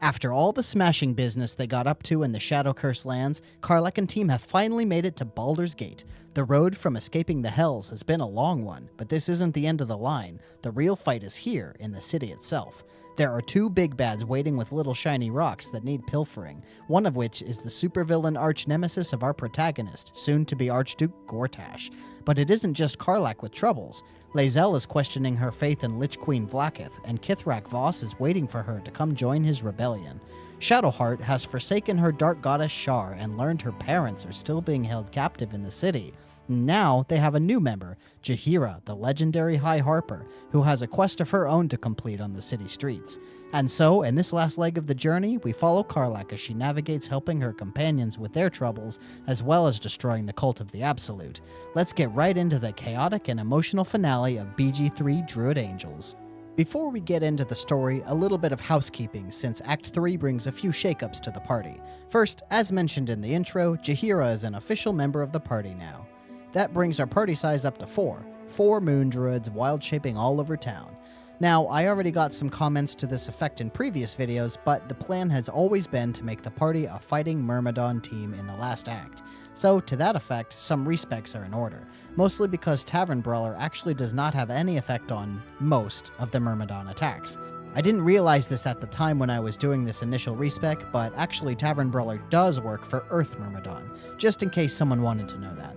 After all the smashing business they got up to in the Shadow Curse lands, Karlach and team have finally made it to Baldur's Gate. The road from escaping the Hells has been a long one, but this isn't the end of the line. The real fight is here, in the city itself. There are two big bads waiting with little shiny rocks that need pilfering, one of which is the supervillain arch-nemesis of our protagonist, soon-to-be Archduke Gortash. But it isn't just Karlach with troubles. Lae'zel is questioning her faith in Lich Queen Vlaakith, and Kithrak Voss is waiting for her to come join his rebellion. Shadowheart has forsaken her dark goddess Shar and learned her parents are still being held captive in the city. Now they have a new member, Jaheira, the legendary High Harper, who has a quest of her own to complete on the city streets. And so, in this last leg of the journey, we follow Karlach as she navigates helping her companions with their troubles, as well as destroying the Cult of the Absolute. Let's get right into the chaotic and emotional finale of BG3 Druid Angels. Before we get into the story, a little bit of housekeeping, since Act 3 brings a few shakeups to the party. First, as mentioned in the intro, Jaheira is an official member of the party now. That brings our party size up to 4 Moon Druids wild shaping all over town. Now, I already got some comments to this effect in previous videos, but the plan has always been to make the party a fighting myrmidon team in the last act. So, to that effect, some respecs are in order, mostly because Tavern Brawler actually does not have any effect on most of the myrmidon attacks. I didn't realize this at the time when I was doing this initial respec, but actually Tavern Brawler does work for Earth Myrmidon, just in case someone wanted to know that.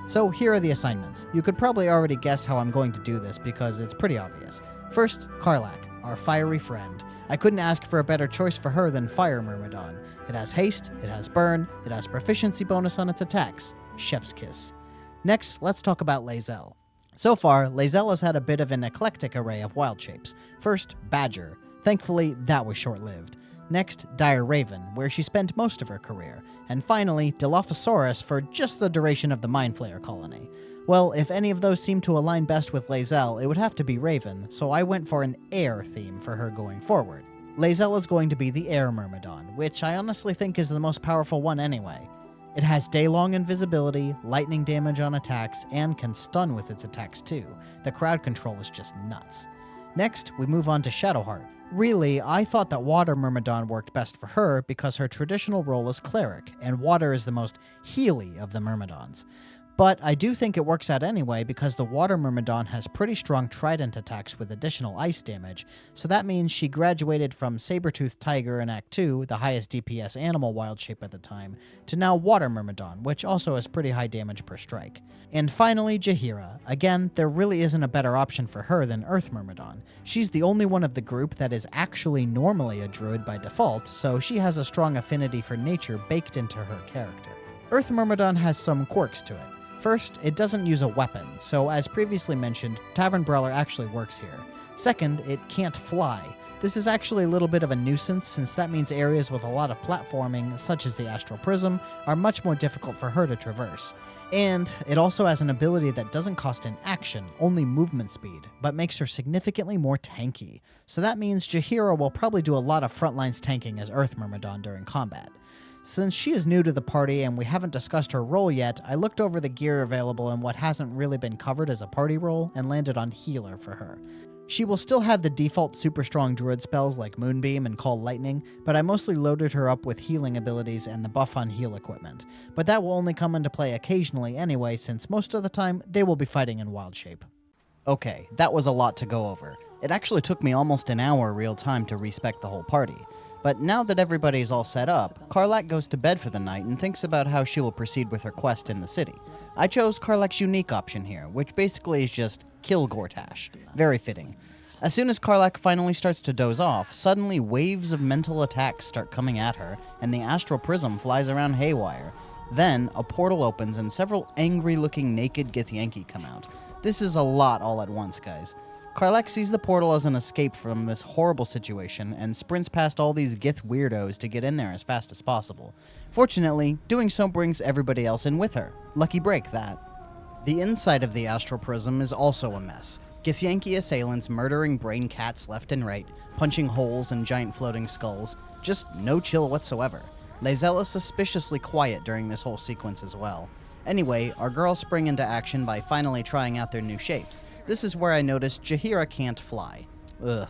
So here are the assignments. You could probably already guess how I'm going to do this because it's pretty obvious. First, Karlach, our fiery friend. I couldn't ask for a better choice for her than Fire Myrmidon. It has haste, it has burn, it has proficiency bonus on its attacks. Chef's kiss. Next, let's talk about Lae'zel. So far, Lae'zel has had a bit of an eclectic array of wild shapes. First, Badger. Thankfully, that was short-lived. Next, Dire Raven, where she spent most of her career. And finally, Dilophosaurus for just the duration of the Mind Flayer colony. Well, if any of those seem to align best with Lae'zel, it would have to be Raven, so I went for an air theme for her going forward. Lae'zel is going to be the Air Myrmidon, which I honestly think is the most powerful one anyway. It has day-long invisibility, lightning damage on attacks, and can stun with its attacks too. The crowd control is just nuts. Next, we move on to Shadowheart. Really, I thought that Water Myrmidon worked best for her because her traditional role is Cleric, and Water is the most healy of the Myrmidons. But I do think it works out anyway because the Water Myrmidon has pretty strong trident attacks with additional ice damage, so that means she graduated from Saber-Toothed Tiger in Act 2, the highest DPS animal wild shape at the time, to now Water Myrmidon, which also has pretty high damage per strike. And finally, Jaheira. Again, there really isn't a better option for her than Earth Myrmidon. She's the only one of the group that is actually normally a druid by default, so she has a strong affinity for nature baked into her character. Earth Myrmidon has some quirks to it. First, it doesn't use a weapon, so as previously mentioned, Tavern Brawler actually works here. Second, it can't fly. This is actually a little bit of a nuisance since that means areas with a lot of platforming, such as the Astral Prism, are much more difficult for her to traverse. And it also has an ability that doesn't cost an action, only movement speed, but makes her significantly more tanky. So that means Jaheira will probably do a lot of frontlines tanking as Earth Myrmidon during combat. Since she is new to the party and we haven't discussed her role yet, I looked over the gear available in what hasn't really been covered as a party role and landed on Healer for her. She will still have the default super strong druid spells like Moonbeam and Call Lightning, but I mostly loaded her up with healing abilities and the buff on heal equipment. But that will only come into play occasionally anyway, since most of the time they will be fighting in wild shape. Okay, that was a lot to go over. It actually took me almost an hour real time to respec the whole party. But now that everybody's all set up, Karlach goes to bed for the night and thinks about how she will proceed with her quest in the city. I chose Karlach's unique option here, which basically is just kill Gortash. Very fitting. As soon as Karlach finally starts to doze off, suddenly waves of mental attacks start coming at her, and the Astral Prism flies around haywire. Then, a portal opens and several angry-looking naked Githyanki come out. This is a lot all at once, guys. Karlach sees the portal as an escape from this horrible situation and sprints past all these Gith weirdos to get in there as fast as possible. Fortunately, doing so brings everybody else in with her. Lucky break, that. The inside of the Astral Prism is also a mess. Githyanki assailants murdering brain cats left and right, punching holes in giant floating skulls. Just no chill whatsoever. Lae'zel is suspiciously quiet during this whole sequence as well. Anyway, our girls spring into action by finally trying out their new shapes. This is where I noticed Jaheira can't fly. Ugh.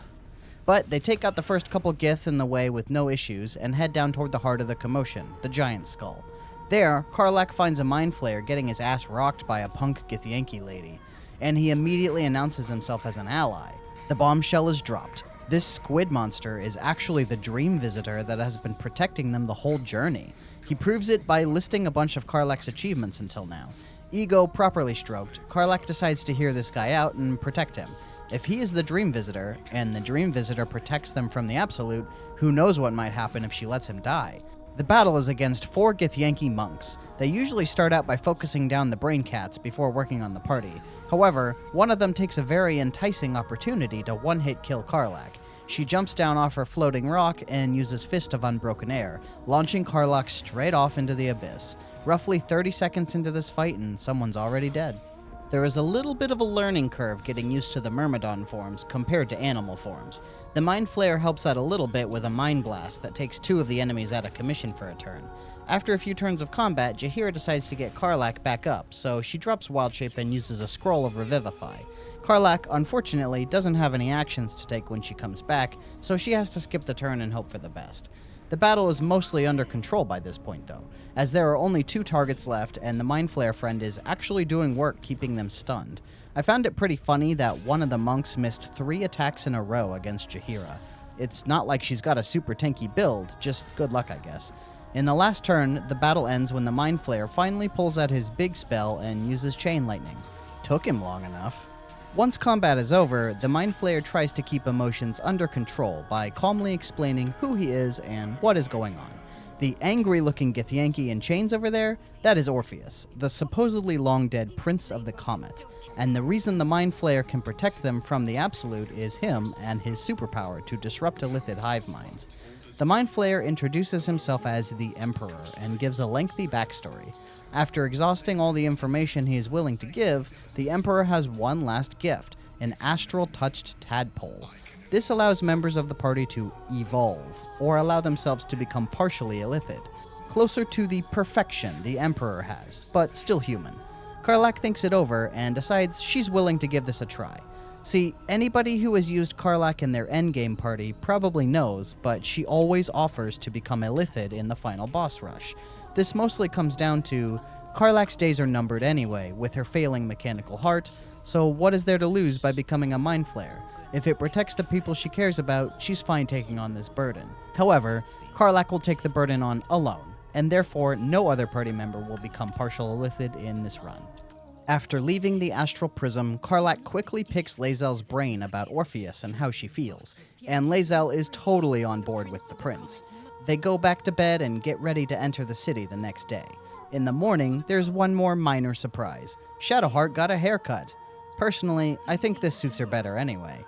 But they take out the first couple Gith in the way with no issues and head down toward the heart of the commotion, the giant skull. There, Karlach finds a mind flayer getting his ass rocked by a punk Githyanki lady, and he immediately announces himself as an ally. The bombshell is dropped. This squid monster is actually the dream visitor that has been protecting them the whole journey. He proves it by listing a bunch of Karlach's achievements until now. Ego properly stroked, Karlach decides to hear this guy out and protect him. If he is the dream visitor, and the dream visitor protects them from the Absolute, who knows what might happen if she lets him die. The battle is against 4 Githyanki monks. They usually start out by focusing down the brain cats before working on the party. However, one of them takes a very enticing opportunity to one-hit kill Karlach. She jumps down off her floating rock and uses Fist of Unbroken Air, launching Karlach straight off into the abyss. Roughly 30 seconds into this fight and someone's already dead. There is a little bit of a learning curve getting used to the myrmidon forms compared to animal forms. The Mind Flayer helps out a little bit with a Mind Blast that takes 2 of the enemies out of commission for a turn. After a few turns of combat, Jaheira decides to get Karlach back up, so she drops Wild Shape and uses a Scroll of Revivify. Karlach, unfortunately, doesn't have any actions to take when she comes back, so she has to skip the turn and hope for the best. The battle is mostly under control by this point though, as there are only 2 targets left and the Mind Flayer friend is actually doing work keeping them stunned. I found it pretty funny that one of the monks missed 3 attacks in a row against Jaheira. It's not like she's got a super tanky build, just good luck I guess. In the last turn, the battle ends when the Mind Flayer finally pulls out his big spell and uses Chain Lightning. Took him long enough. Once combat is over, the Mind Flayer tries to keep emotions under control by calmly explaining who he is and what is going on. The angry-looking Githyanki in chains over there, that is Orpheus, the supposedly long-dead Prince of the Comet, and the reason the Mind Flayer can protect them from the Absolute is him and his superpower to disrupt illithid hive minds. The Mind Flayer introduces himself as the Emperor and gives a lengthy backstory. After exhausting all the information he is willing to give, the Emperor has one last gift, an astral-touched tadpole. This allows members of the party to evolve, or allow themselves to become partially illithid, closer to the perfection the Emperor has, but still human. Karlach thinks it over and decides she's willing to give this a try. See, anybody who has used Karlach in their endgame party probably knows, but she always offers to become illithid in the final boss rush. This mostly comes down to Karlach's days are numbered anyway, with her failing mechanical heart, so what is there to lose by becoming a Mind Flayer? If it protects the people she cares about, she's fine taking on this burden. However, Karlach will take the burden on alone, and therefore no other party member will become partial illithid in this run. After leaving the Astral Prism, Karlach quickly picks Lae'zel's brain about Orpheus and how she feels, and Lae'zel is totally on board with the prince. They go back to bed and get ready to enter the city the next day. In the morning, there's one more minor surprise. Shadowheart got a haircut. Personally, I think this suits her better anyway.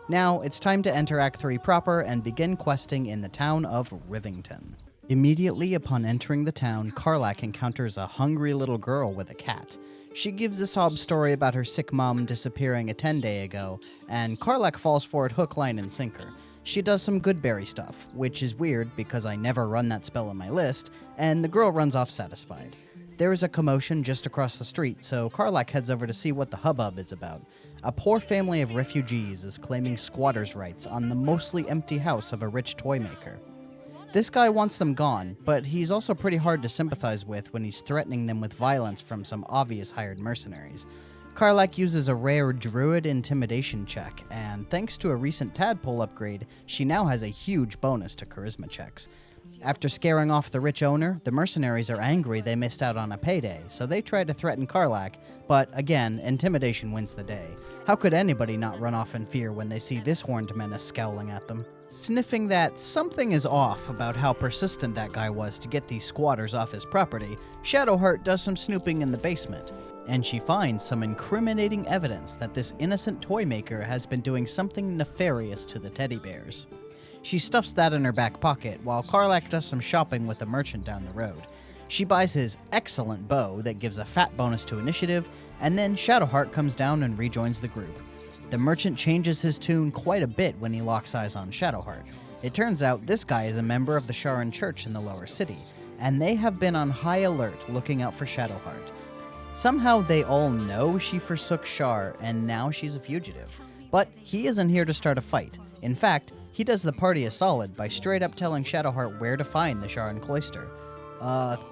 Now, it's time to enter Act 3 proper and begin questing in the town of Rivington. Immediately upon entering the town, Karlach encounters a hungry little girl with a cat. She gives a sob story about her sick mom disappearing a 10-day ago, and Karlach falls for it hook, line, and sinker. She does some Goodberry stuff, which is weird because I never run that spell on my list, and the girl runs off satisfied. There is a commotion just across the street, so Karlach heads over to see what the hubbub is about. A poor family of refugees is claiming squatters' rights on the mostly empty house of a rich toy maker. This guy wants them gone, but he's also pretty hard to sympathize with when he's threatening them with violence from some obvious hired mercenaries. Karlach uses a rare Druid intimidation check, and thanks to a recent tadpole upgrade, she now has a huge bonus to charisma checks. After scaring off the rich owner, the mercenaries are angry they missed out on a payday, so they try to threaten Karlach, but again, intimidation wins the day. How could anybody not run off in fear when they see this horned menace scowling at them? Sniffing that something is off about how persistent that guy was to get these squatters off his property, Shadowheart does some snooping in the basement, and she finds some incriminating evidence that this innocent toy maker has been doing something nefarious to the teddy bears. She stuffs that in her back pocket while Karlach does some shopping with a merchant down the road. She buys his excellent bow that gives a fat bonus to initiative, and then Shadowheart comes down and rejoins the group. The merchant changes his tune quite a bit when he locks eyes on Shadowheart. It turns out this guy is a member of the Sharan Church in the lower city, and they have been on high alert looking out for Shadowheart. Somehow they all know she forsook Shar, and now she's a fugitive. But he isn't here to start a fight. In fact, He does the party a solid by straight up telling Shadowheart where to find the Sharan Cloister.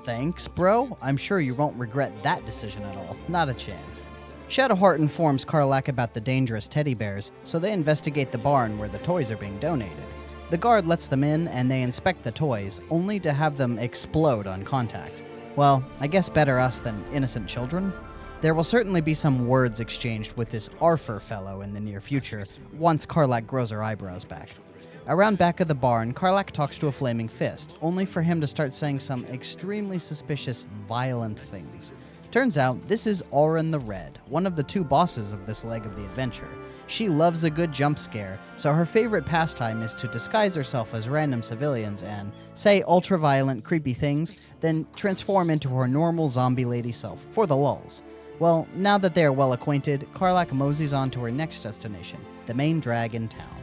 Thanks, bro. I'm sure you won't regret that decision at all. Not a chance. Shadowheart informs Karlach about the dangerous teddy bears, so they investigate the barn where the toys are being donated. The guard lets them in, and they inspect the toys, only to have them explode on contact. Well, I guess better us than innocent children. There will certainly be some words exchanged with this Arthur fellow in the near future, once Karlach grows her eyebrows back. Around back of the barn, Karlach talks to a flaming fist, only for him to start saying some extremely suspicious, violent things. Turns out, this is Auron the Red, one of the two bosses of this leg of the adventure. She loves a good jump scare, so her favorite pastime is to disguise herself as random civilians and say ultra-violent, creepy things, then transform into her normal zombie lady self, for the lulz. Well, now that they are well acquainted, Karlach moseys on to her next destination, the main drag in town.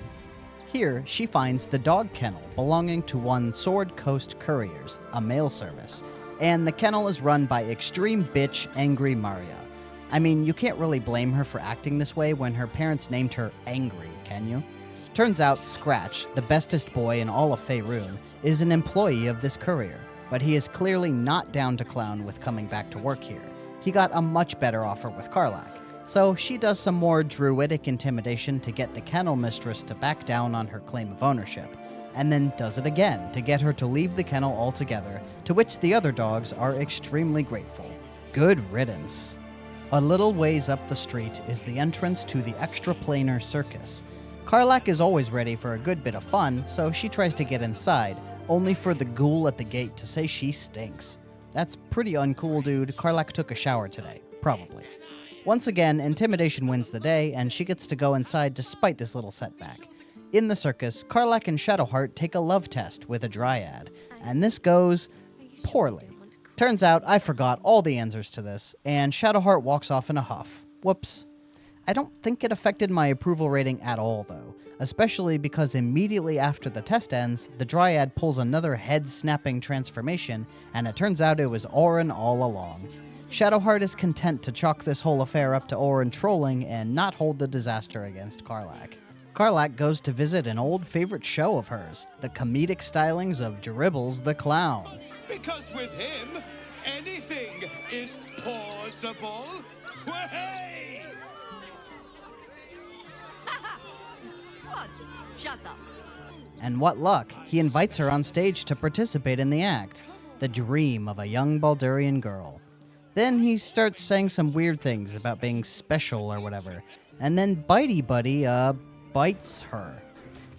Here, she finds the dog kennel belonging to one Sword Coast Couriers, a mail service, and the kennel is run by extreme bitch Angry Maria. I mean, you can't really blame her for acting this way when her parents named her Angry, can you? Turns out Scratch, the bestest boy in all of Faerun, is an employee of this courier, but he is clearly not down to clown with coming back to work here. He got a much better offer with Karlach, so she does some more druidic intimidation to get the kennel mistress to back down on her claim of ownership, and then does it again to get her to leave the kennel altogether, to which the other dogs are extremely grateful. Good riddance. A little ways up the street is the entrance to the extraplanar circus. Karlach is always ready for a good bit of fun, so she tries to get inside, only for the ghoul at the gate to say she stinks. That's pretty uncool, dude. Karlach took a shower today. Probably. Once again, intimidation wins the day, and she gets to go inside despite this little setback. In the circus, Karlach and Shadowheart take a love test with a dryad, and this goes poorly. Turns out I forgot all the answers to this, and Shadowheart walks off in a huff. Whoops. I don't think it affected my approval rating at all, though, especially because immediately after the test ends, the dryad pulls another head-snapping transformation, and it turns out it was Auron all along. Shadowheart is content to chalk this whole affair up to Auron trolling and not hold the disaster against Karlach. Karlach goes to visit an old favorite show of hers, the comedic stylings of Dribbles the Clown. Because with him, anything is possible. Way! What? Shut up. And what luck, he invites her on stage to participate in the act, the dream of a young Baldurian girl. Then he starts saying some weird things about being special or whatever, and then Bitey Buddy, bites her.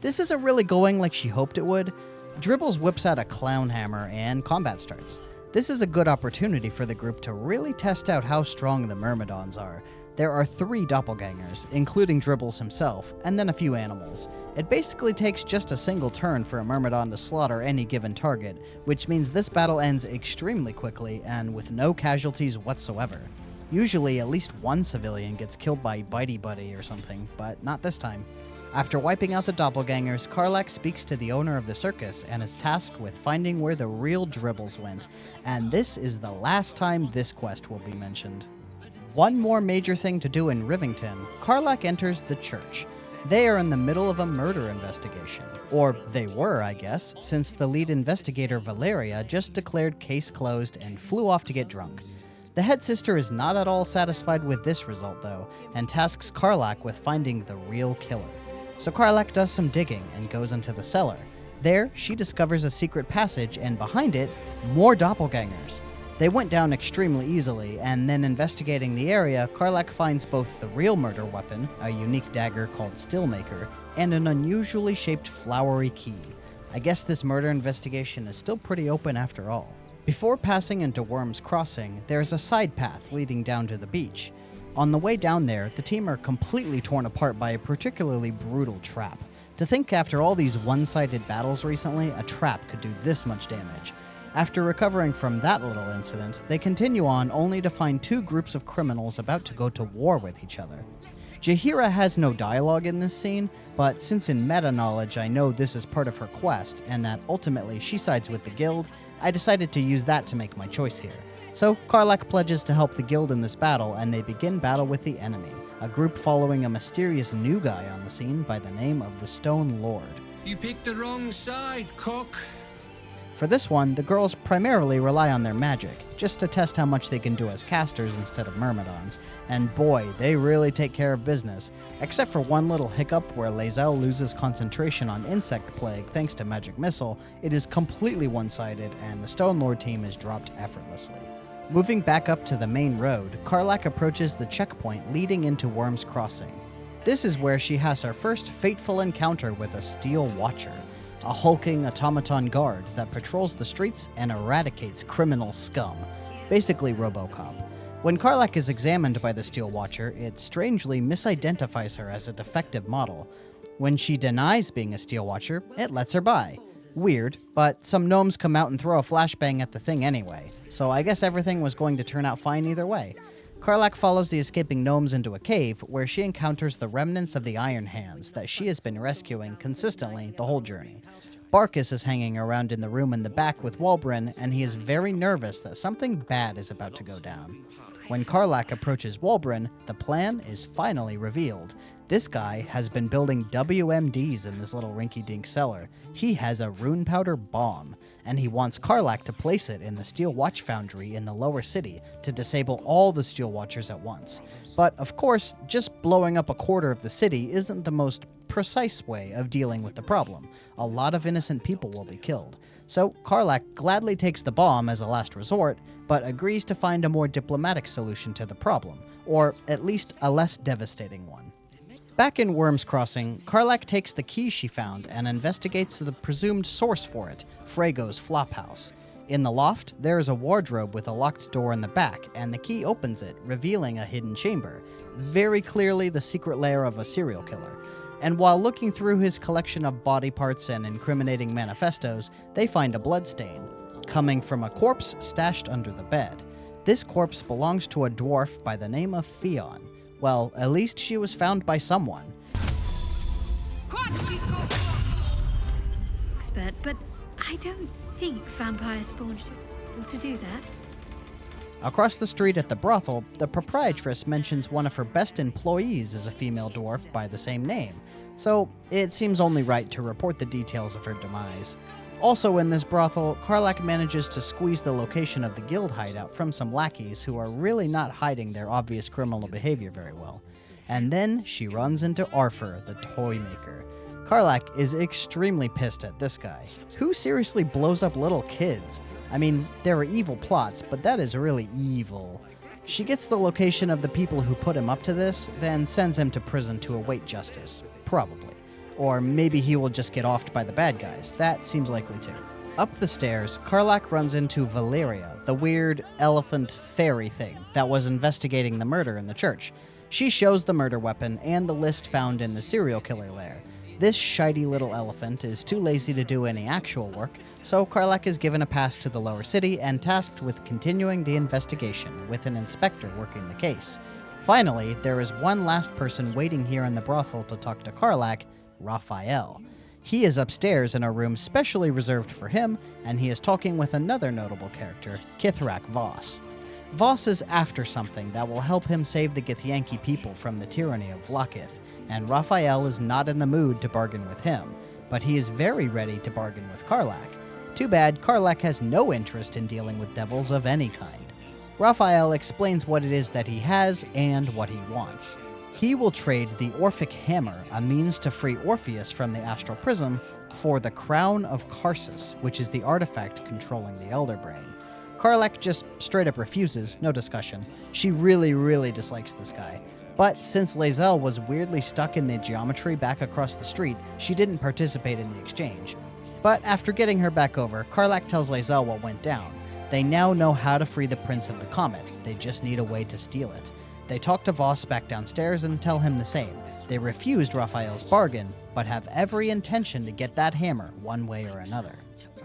This isn't really going like she hoped it would. Dribbles whips out a clown hammer and combat starts. This is a good opportunity for the group to really test out how strong the myrmidons are. There are 3 doppelgangers, including Dribbles himself, and then a few animals. It basically takes just a single turn for a myrmidon to slaughter any given target, which means this battle ends extremely quickly and with no casualties whatsoever. Usually at least one civilian gets killed by Bitey Buddy or something, but not this time. After wiping out the doppelgangers, Karlach speaks to the owner of the circus and is tasked with finding where the real Dribbles went, and this is the last time this quest will be mentioned. One more major thing to do in Rivington, Karlach enters the church. They are in the middle of a murder investigation. Or they were, I guess, since the lead investigator Valeria just declared case closed and flew off to get drunk. The head sister is not at all satisfied with this result, though, and tasks Karlach with finding the real killer. So Karlach does some digging and goes into the cellar. There, she discovers a secret passage, and behind it, more doppelgangers. They went down extremely easily, and then investigating the area, Karlach finds both the real murder weapon, a unique dagger called Stillmaker, and an unusually shaped flowery key. I guess this murder investigation is still pretty open after all. Before passing into Wyrm's Crossing, there is a side path leading down to the beach. On the way down there, the team are completely torn apart by a particularly brutal trap. To think after all these one-sided battles recently, a trap could do this much damage. After recovering from that little incident, they continue on only to find 2 groups of criminals about to go to war with each other. Jaheira has no dialogue in this scene, but since in meta-knowledge I know this is part of her quest, and that ultimately she sides with the guild, I decided to use that to make my choice here. So Karlach pledges to help the guild in this battle, and they begin battle with the enemy, a group following a mysterious new guy on the scene by the name of the Stone Lord. You picked the wrong side, cook. For this one, the girls primarily rely on their magic, just to test how much they can do as casters instead of myrmidons, and boy, they really take care of business, except for one little hiccup where Lae'zel loses concentration on Insect Plague thanks to Magic Missile. It is completely one-sided, and the Stone Lord team is dropped effortlessly. Moving back up to the main road, Karlach approaches the checkpoint leading into Wyrm's Crossing. This is where she has her first fateful encounter with a Steel Watcher, a hulking automaton guard that patrols the streets and eradicates criminal scum, basically RoboCop. When Karlach is examined by the Steel Watcher, it strangely misidentifies her as a defective model. When she denies being a Steel Watcher, it lets her by. Weird, but some gnomes come out and throw a flashbang at the thing anyway, so I guess everything was going to turn out fine either way. Karlach follows the escaping gnomes into a cave where she encounters the remnants of the Iron Hands that she has been rescuing consistently the whole journey. Barkus is hanging around in the room in the back with Wyrm, and he is very nervous that something bad is about to go down. When Karlach approaches Wyrm, the plan is finally revealed. This guy has been building WMDs in this little rinky-dink cellar. He has a rune powder bomb, and he wants Karlach to place it in the Steel Watch Foundry in the lower city to disable all the Steel Watchers at once. But of course, just blowing up a quarter of the city isn't the most precise way of dealing with the problem. A lot of innocent people will be killed. So Karlach gladly takes the bomb as a last resort, but agrees to find a more diplomatic solution to the problem, or at least a less devastating one. Back in Wyrm's Crossing, Karlach takes the key she found and investigates the presumed source for it, Frego's Flophouse. In the loft, there is a wardrobe with a locked door in the back, and the key opens it, revealing a hidden chamber, very clearly the secret lair of a serial killer. And while looking through his collection of body parts and incriminating manifestos, they find a bloodstain, coming from a corpse stashed under the bed. This corpse belongs to a dwarf by the name of Fionn. Well, at least she was found by someone. Expert, but I don't think vampire spawn should be able to do that. Across the street at the brothel, the proprietress mentions one of her best employees is a female dwarf by the same name, so it seems only right to report the details of her demise. Also in this brothel, Karlach manages to squeeze the location of the guild hideout from some lackeys who are really not hiding their obvious criminal behavior very well. And then she runs into Arthur, the toy maker. Karlach is extremely pissed at this guy. Who seriously blows up little kids? I mean, there are evil plots, but that is really evil. She gets the location of the people who put him up to this, then sends him to prison to await justice. Probably. Or maybe he will just get offed by the bad guys. That seems likely too. Up the stairs, Karlach runs into Valeria, the weird elephant fairy thing that was investigating the murder in the church. She shows the murder weapon and the list found in the serial killer lair. This shiny little elephant is too lazy to do any actual work, so Karlach is given a pass to the lower city and tasked with continuing the investigation, with an inspector working the case. Finally, there is one last person waiting here in the brothel to talk to Karlach, Raphael. He is upstairs in a room specially reserved for him, and he is talking with another notable character, Kithrak Voss. Voss is after something that will help him save the Githyanki people from the tyranny of Vlaakith, and Raphael is not in the mood to bargain with him, but he is very ready to bargain with Karlach. Too bad Karlach has no interest in dealing with devils of any kind. Raphael explains what it is that he has and what he wants. He will trade the Orphic Hammer, a means to free Orpheus from the Astral Prism, for the Crown of Karsus, which is the artifact controlling the Elderbrain. Karlach just straight up refuses, no discussion. She really dislikes this guy. But since Lae'zel was weirdly stuck in the geometry back across the street, she didn't participate in the exchange. But after getting her back over, Karlach tells Lae'zel what went down. They now know how to free the Prince of the Comet, they just need a way to steal it. They talk to Voss back downstairs and tell him the same. They refused Raphael's bargain, but have every intention to get that hammer one way or another.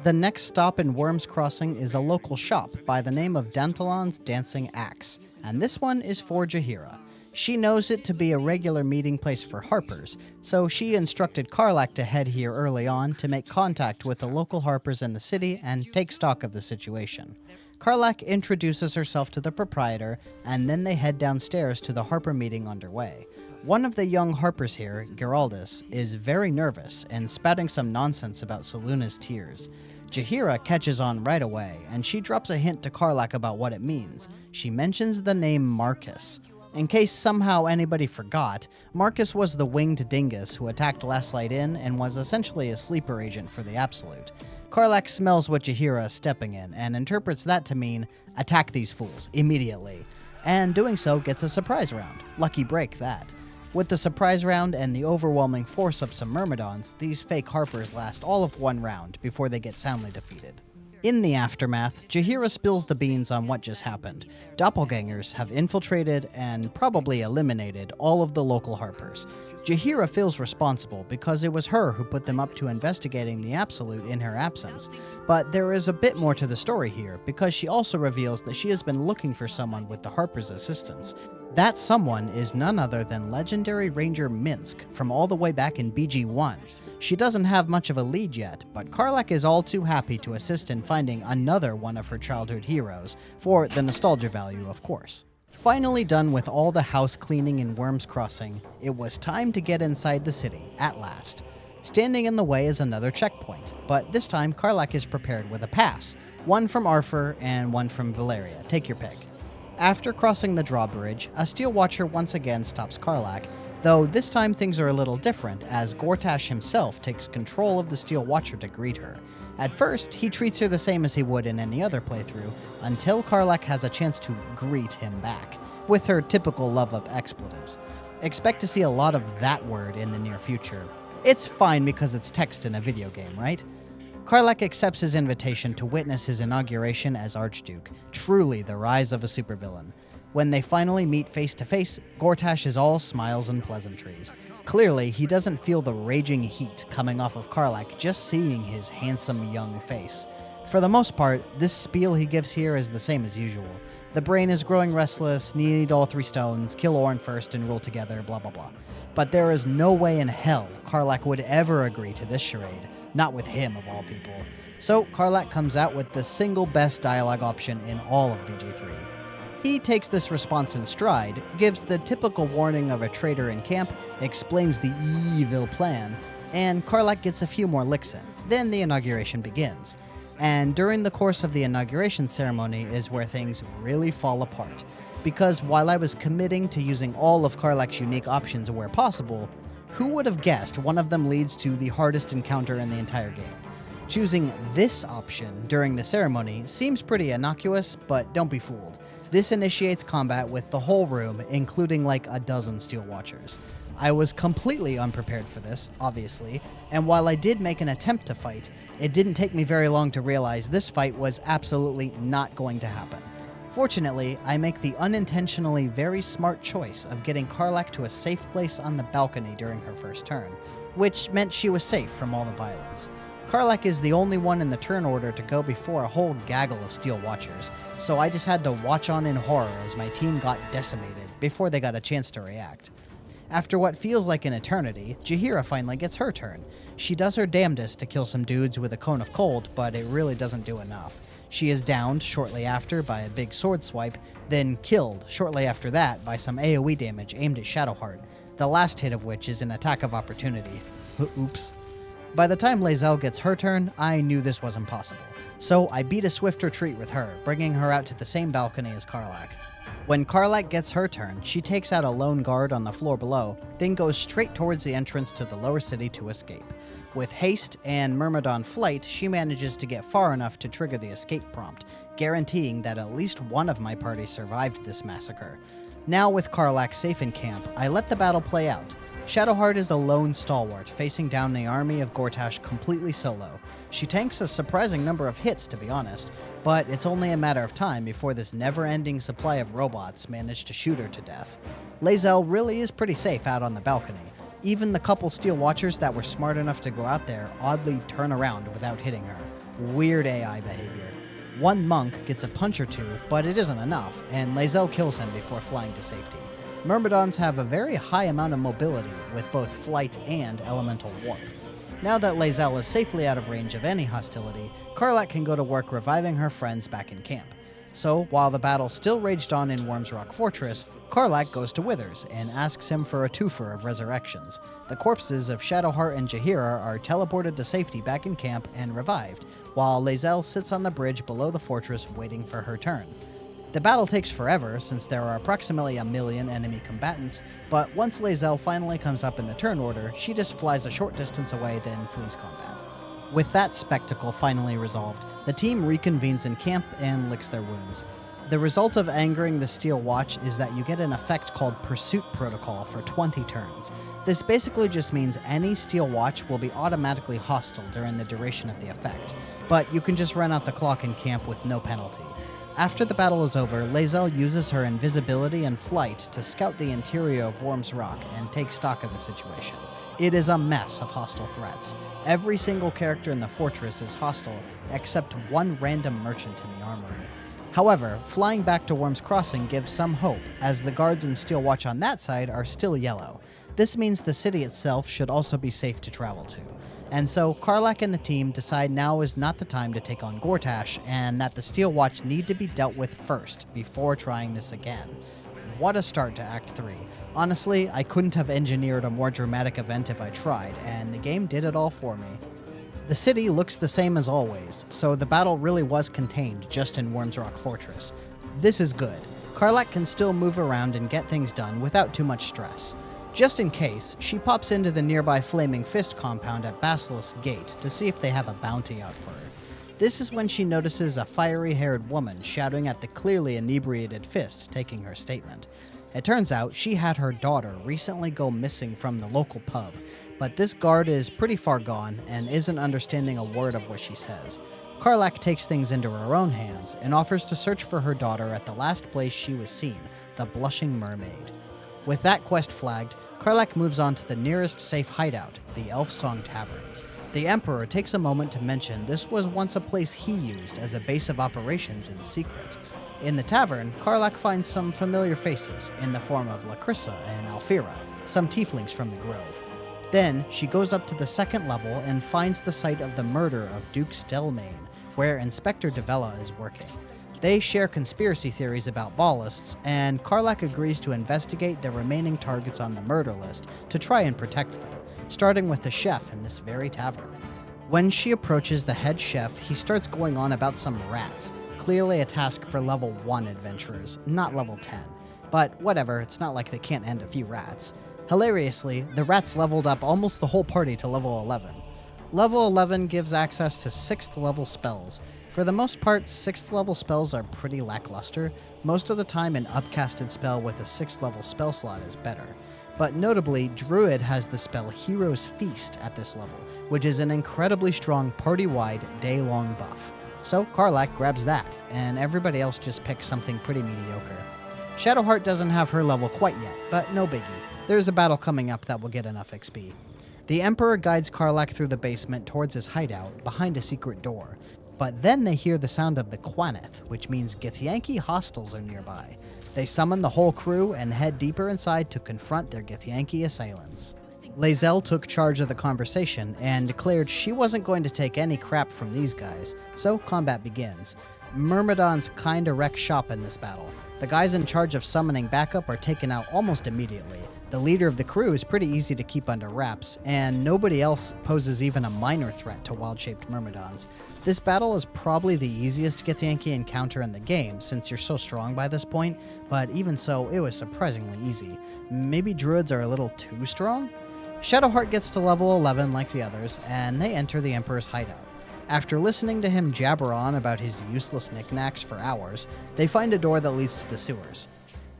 The next stop in Wyrm's Crossing is a local shop by the name of Dantalon's Dancing Axe, and this one is for Jaheira. She knows it to be a regular meeting place for harpers, so she instructed Karlach to head here early on to make contact with the local harpers in the city and take stock of the situation. Karlach introduces herself to the proprietor, and then they head downstairs to the harper meeting underway. One of the young harpers here, Geraldus, is very nervous and spouting some nonsense about Seluna's tears. Jaheira catches on right away, and she drops a hint to Karlach about what it means. She mentions the name Marcus. In case somehow anybody forgot, Marcus was the winged dingus who attacked Last Light Inn and was essentially a sleeper agent for the Absolute. Karlach smells what Jaheira is stepping in and interprets that to mean, attack these fools, immediately. And doing so gets a surprise round. Lucky break, that. With the surprise round and the overwhelming force of some myrmidons, these fake harpers last all of one round before they get soundly defeated. In the aftermath, Jaheira spills the beans on what just happened. Doppelgangers have infiltrated and probably eliminated all of the local harpers. Jaheira feels responsible because it was her who put them up to investigating the Absolute in her absence. But there is a bit more to the story here, because she also reveals that she has been looking for someone with the Harper's assistance. That someone is none other than legendary ranger Minsc from all the way back in BG1. She doesn't have much of a lead yet, but Karlach is all too happy to assist in finding another one of her childhood heroes, for the nostalgia value, of course. Finally done with all the house cleaning in Wyrm's Crossing, it was time to get inside the city, at last. Standing in the way is another checkpoint, but this time Karlach is prepared with a pass, one from Arthur and one from Valeria, take your pick. After crossing the drawbridge, a Steel Watcher once again stops Karlach, though this time things are a little different as Gortash himself takes control of the Steel Watcher to greet her. At first, he treats her the same as he would in any other playthrough, until Karlach has a chance to greet him back, with her typical love of expletives. Expect to see a lot of that word in the near future. It's fine because it's text in a video game, right? Karlach accepts his invitation to witness his inauguration as Archduke, truly the rise of a supervillain. When they finally meet face to face, Gortash is all smiles and pleasantries. Clearly, he doesn't feel the raging heat coming off of Karlach just seeing his handsome young face. For the most part, this spiel he gives here is the same as usual. The brain is growing restless, need all 3 stones, kill Ornn first and rule together, blah blah blah. But there is no way in hell Karlach would ever agree to this charade, not with him of all people. So Karlach comes out with the single best dialogue option in all of BG3. He takes this response in stride, gives the typical warning of a traitor in camp, explains the evil plan, and Karlach gets a few more licks in. Then the inauguration begins. And during the course of the inauguration ceremony is where things really fall apart. Because while I was committing to using all of Karlach's unique options where possible, who would have guessed one of them leads to the hardest encounter in the entire game? Choosing this option during the ceremony seems pretty innocuous, but don't be fooled. This initiates combat with the whole room, including like a dozen Steel Watchers. I was completely unprepared for this, obviously, and while I did make an attempt to fight, it didn't take me very long to realize this fight was absolutely not going to happen. Fortunately, I make the unintentionally very smart choice of getting Karlach to a safe place on the balcony during her first turn, which meant she was safe from all the violence. Karlach is the only one in the turn order to go before a whole gaggle of Steel Watchers, so I just had to watch on in horror as my team got decimated before they got a chance to react. After what feels like an eternity, Jaheira finally gets her turn. She does her damnedest to kill some dudes with a Cone of Cold, but it really doesn't do enough. She is downed shortly after by a big sword swipe, then killed shortly after that by some AoE damage aimed at Shadowheart, the last hit of which is an attack of opportunity. Oops. By the time Lae'zel gets her turn, I knew this was impossible, so I beat a swift retreat with her, bringing her out to the same balcony as Karlach. When Karlach gets her turn, she takes out a lone guard on the floor below, then goes straight towards the entrance to the lower city to escape. With haste and Myrmidon flight, she manages to get far enough to trigger the escape prompt, guaranteeing that at least one of my party survived this massacre. Now with Karlach safe in camp, I let the battle play out. Shadowheart is the lone stalwart, facing down the army of Gortash completely solo. She tanks a surprising number of hits, to be honest, but it's only a matter of time before this never-ending supply of robots manage to shoot her to death. Lae'zel really is pretty safe out on the balcony. Even the couple Steel Watchers that were smart enough to go out there oddly turn around without hitting her. Weird AI behavior. One monk gets a punch or two, but it isn't enough, and Lae'zel kills him before flying to safety. Myrmidons have a very high amount of mobility with both flight and elemental warp. Now that Lae'zel is safely out of range of any hostility, Karlach can go to work reviving her friends back in camp. So, while the battle still raged on in Wyrm's Rock Fortress, Karlach goes to Withers and asks him for a twofer of resurrections. The corpses of Shadowheart and Jaheira are teleported to safety back in camp and revived, while Lae'zel sits on the bridge below the fortress waiting for her turn. The battle takes forever since there are approximately 1 million enemy combatants, but once Lae'zel finally comes up in the turn order, she just flies a short distance away then flees combat. With that spectacle finally resolved, the team reconvenes in camp and licks their wounds. The result of angering the Steel Watch is that you get an effect called Pursuit Protocol for 20 turns. This basically just means any Steel Watch will be automatically hostile during the duration of the effect, but you can just run out the clock in camp with no penalty. After the battle is over, Lae'zel uses her invisibility and flight to scout the interior of Wyrm's Rock and take stock of the situation. It is a mess of hostile threats. Every single character in the fortress is hostile, except one random merchant in the armory. However, flying back to Wyrm's Crossing gives some hope, as the guards in Steel Watch on that side are still yellow. This means the city itself should also be safe to travel to. And so Karlach and the team decide now is not the time to take on Gortash, and that the Steel Watch need to be dealt with first before trying this again. What a start to Act 3. Honestly, I couldn't have engineered a more dramatic event if I tried, and the game did it all for me. The city looks the same as always, so the battle really was contained just in Wyrm's Rock Fortress. This is good. Karlach can still move around and get things done without too much stress. Just in case, she pops into the nearby Flaming Fist compound at Basilisk Gate to see if they have a bounty out for her. This is when she notices a fiery-haired woman shouting at the clearly inebriated Fist taking her statement. It turns out she had her daughter recently go missing from the local pub, but this guard is pretty far gone and isn't understanding a word of what she says. Karlach takes things into her own hands and offers to search for her daughter at the last place she was seen, the Blushing Mermaid. With that quest flagged, Karlach moves on to the nearest safe hideout, the Elf Song Tavern. The Emperor takes a moment to mention this was once a place he used as a base of operations in secret. In the tavern, Karlach finds some familiar faces in the form of Lacrissa and Alfira, some tieflings from the Grove. Then, she goes up to the second level and finds the site of the murder of Duke Stelmane, where Inspector Devella is working. They share conspiracy theories about ballists, and Karlach agrees to investigate the remaining targets on the murder list to try and protect them, starting with the chef in this very tavern. When she approaches the head chef, he starts going on about some rats, clearly a task for level 1 adventurers, not level 10. But whatever, it's not like they can't end a few rats. Hilariously, the rats leveled up almost the whole party to level 11. Level 11 gives access to 6th level spells. For the most part, 6th level spells are pretty lackluster. Most of the time, an upcasted spell with a 6th level spell slot is better. But notably, Druid has the spell Hero's Feast at this level, which is an incredibly strong party-wide, day-long buff. So Karlach grabs that, and everybody else just picks something pretty mediocre. Shadowheart doesn't have her level quite yet, but no biggie. There's a battle coming up that will get enough XP. The Emperor guides Karlach through the basement towards his hideout, behind a secret door. But then they hear the sound of the Quaneth, which means Githyanki hostiles are nearby. They summon the whole crew and head deeper inside to confront their Githyanki assailants. Lae'zel took charge of the conversation and declared she wasn't going to take any crap from these guys, so combat begins. Myrmidons kinda wreck shop in this battle. The guys in charge of summoning backup are taken out almost immediately. The leader of the crew is pretty easy to keep under wraps, and nobody else poses even a minor threat to wild-shaped myrmidons. This battle is probably the easiest Githyanki encounter in the game, since you're so strong by this point, but even so, it was surprisingly easy. Maybe druids are a little too strong? Shadowheart gets to level 11 like the others, and they enter the Emperor's hideout. After listening to him jabber on about his useless knickknacks for hours, they find a door that leads to the sewers.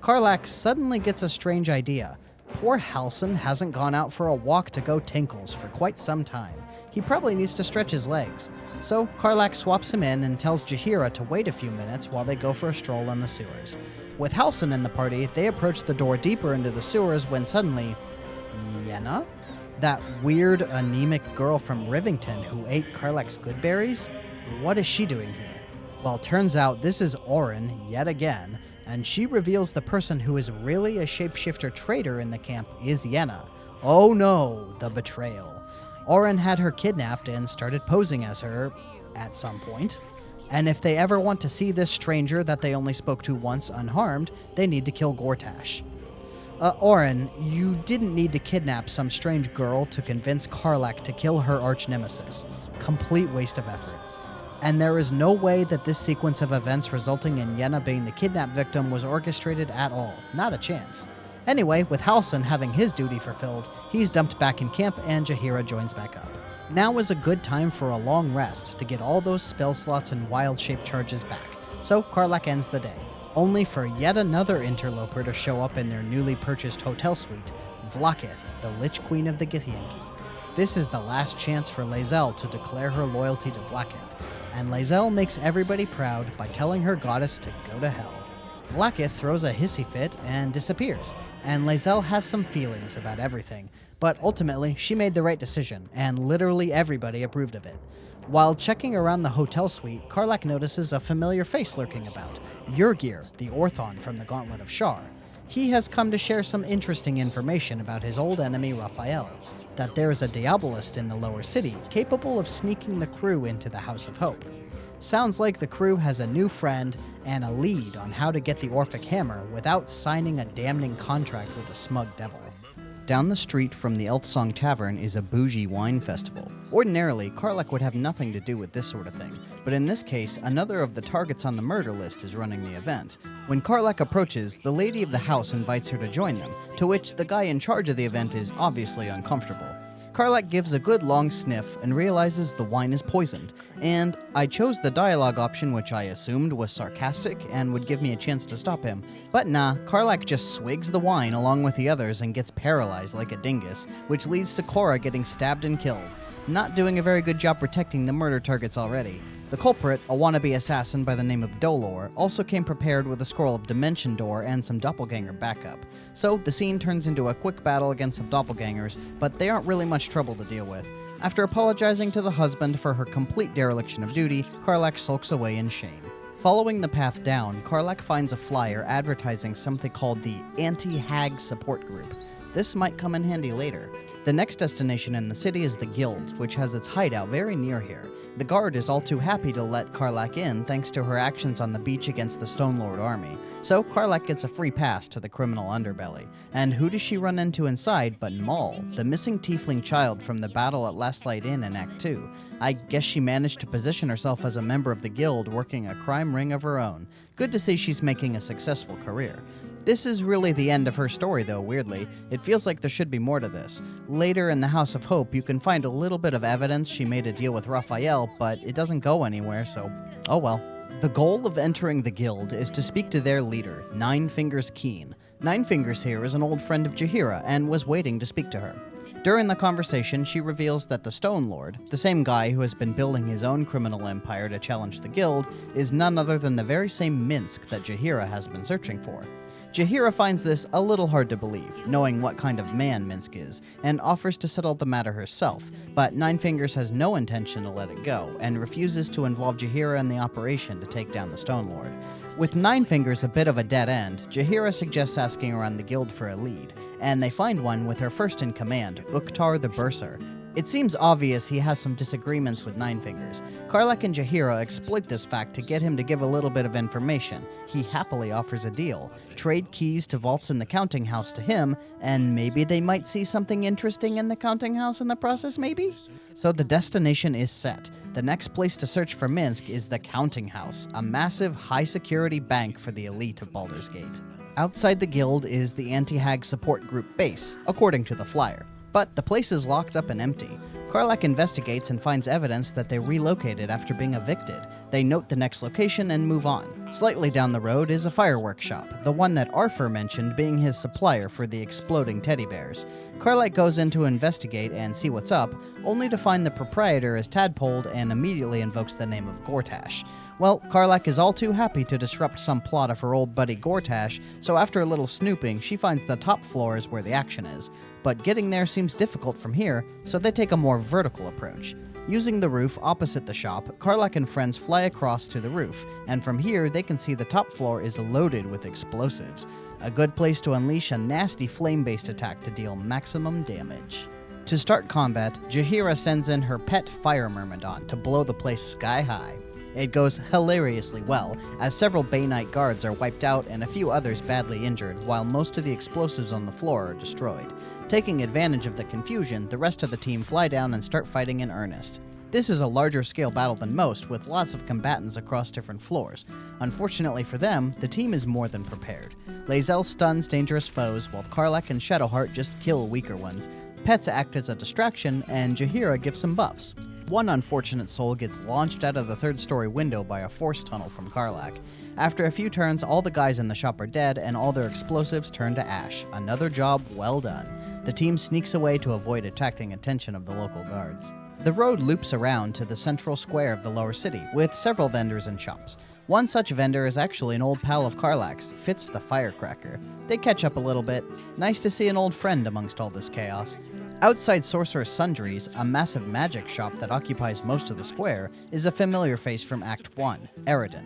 Karlach suddenly gets a strange idea. Poor Halsin hasn't gone out for a walk to go tinkles for quite some time. He probably needs to stretch his legs. So Karlach swaps him in and tells Jaheira to wait a few minutes while they go for a stroll in the sewers. With Halsin in the party, they approach the door deeper into the sewers when suddenly, Yenna? That weird, anemic girl from Rivington who ate Karlach's good berries? What is she doing here? Well, turns out this is Orin, yet again, and she reveals the person who is really a shapeshifter traitor in the camp is Yenna. Oh no, the betrayal. Orin had her kidnapped and started posing as her, at some point. And if they ever want to see this stranger that they only spoke to once unharmed, they need to kill Gortash. Oren, you didn't need to kidnap some strange girl to convince Karlach to kill her arch-nemesis. Complete waste of effort. And there is no way that this sequence of events resulting in Yenna being the kidnapped victim was orchestrated at all. Not a chance. Anyway, with Halsin having his duty fulfilled, he's dumped back in camp and Jaheira joins back up. Now is a good time for a long rest to get all those spell slots and wild shape charges back. So Karlach ends the day, only for yet another interloper to show up in their newly purchased hotel suite, Vlaakith, the Lich Queen of the Githyanki. This is the last chance for Lae'zel to declare her loyalty to Vlaakith, and Lae'zel makes everybody proud by telling her goddess to go to hell. Vlaakith throws a hissy fit and disappears, and Lae'zel has some feelings about everything, but ultimately she made the right decision, and literally everybody approved of it. While checking around the hotel suite, Karlach notices a familiar face lurking about, Yrgir, the Orthon from the Gauntlet of Shar. He has come to share some interesting information about his old enemy Raphael, that there is a Diabolist in the lower city capable of sneaking the crew into the House of Hope. Sounds like the crew has a new friend and a lead on how to get the Orphic Hammer without signing a damning contract with a smug devil. Down the street from the Elfsong Tavern is a bougie wine festival. Ordinarily, Karlach would have nothing to do with this sort of thing, but in this case, another of the targets on the murder list is running the event. When Karlach approaches, the lady of the house invites her to join them, to which the guy in charge of the event is obviously uncomfortable. Karlach gives a good long sniff and realizes the wine is poisoned, and I chose the dialogue option, which I assumed was sarcastic and would give me a chance to stop him. But nah, Karlach just swigs the wine along with the others and gets paralyzed like a dingus, which leads to Cora getting stabbed and killed. Not doing a very good job protecting the murder targets already. The culprit, a wannabe assassin by the name of Dolor, also came prepared with a scroll of Dimension Door and some doppelganger backup. So the scene turns into a quick battle against some doppelgangers, but they aren't really much trouble to deal with. After apologizing to the husband for her complete dereliction of duty, Karlach sulks away in shame. Following the path down, Karlach finds a flyer advertising something called the Anti-Hag support group. This might come in handy later. The next destination in the city is the Guild, which has its hideout very near here. The guard is all too happy to let Karlach in thanks to her actions on the beach against the Stone Lord army. So Karlach gets a free pass to the criminal underbelly. And who does she run into inside but Maul, the missing tiefling child from the battle at Last Light Inn in Act 2. I guess she managed to position herself as a member of the guild working a crime ring of her own. Good to see she's making a successful career. This is really the end of her story, though, weirdly. It feels like there should be more to this. Later in the House of Hope, you can find a little bit of evidence she made a deal with Raphael, but it doesn't go anywhere, so oh well. The goal of entering the guild is to speak to their leader, Nine Fingers Keene. Nine Fingers here is an old friend of Jaheira and was waiting to speak to her. During the conversation, she reveals that the Stone Lord, the same guy who has been building his own criminal empire to challenge the guild, is none other than the very same Minsc that Jaheira has been searching for. Jaheira finds this a little hard to believe, knowing what kind of man Minsc is, and offers to settle the matter herself, but Nine Fingers has no intention to let it go, and refuses to involve Jaheira in the operation to take down the Stone Lord. With Nine Fingers a bit of a dead end, Jaheira suggests asking around the guild for a lead, and they find one with her first in command, Uktar the Bursar. It seems obvious he has some disagreements with Nine Fingers. Karlach and Jaheira exploit this fact to get him to give a little bit of information. He happily offers a deal. Trade keys to vaults in the counting house to him, and maybe they might see something interesting in the counting house in the process, maybe? So the destination is set. The next place to search for Minsc is the counting house, a massive, high-security bank for the elite of Baldur's Gate. Outside the guild is the Anti-Hag support group base, according to the flyer. But the place is locked up and empty. Karlach investigates and finds evidence that they relocated after being evicted. They note the next location and move on. Slightly down the road is a fireworks shop, the one that Arthur mentioned being his supplier for the exploding teddy bears. Karlach goes in to investigate and see what's up, only to find the proprietor is tadpoled and immediately invokes the name of Gortash. Well, Karlach is all too happy to disrupt some plot of her old buddy Gortash, so after a little snooping, she finds the top floor is where the action is. But getting there seems difficult from here, so they take a more vertical approach. Using the roof opposite the shop, Karlach and friends fly across to the roof, and from here they can see the top floor is loaded with explosives. A good place to unleash a nasty flame-based attack to deal maximum damage. To start combat, Jaheira sends in her pet fire myrmidon to blow the place sky high. It goes hilariously well, as several Bay Knight guards are wiped out and a few others badly injured, while most of the explosives on the floor are destroyed. Taking advantage of the confusion, the rest of the team fly down and start fighting in earnest. This is a larger scale battle than most, with lots of combatants across different floors. Unfortunately for them, the team is more than prepared. Lae'zel stuns dangerous foes, while Karlach and Shadowheart just kill weaker ones. Pets act as a distraction, and Jaheira gives some buffs. One unfortunate soul gets launched out of the third-story window by a force tunnel from Karlach. After a few turns, all the guys in the shop are dead, and all their explosives turn to ash. Another job well done. The team sneaks away to avoid attracting attention of the local guards. The road loops around to the central square of the lower city, with several vendors and shops. One such vendor is actually an old pal of Karlach's, Fitz the Firecracker. They catch up a little bit. Nice to see an old friend amongst all this chaos. Outside Sorcerous Sundries, a massive magic shop that occupies most of the square, is a familiar face from Act 1, Eridan.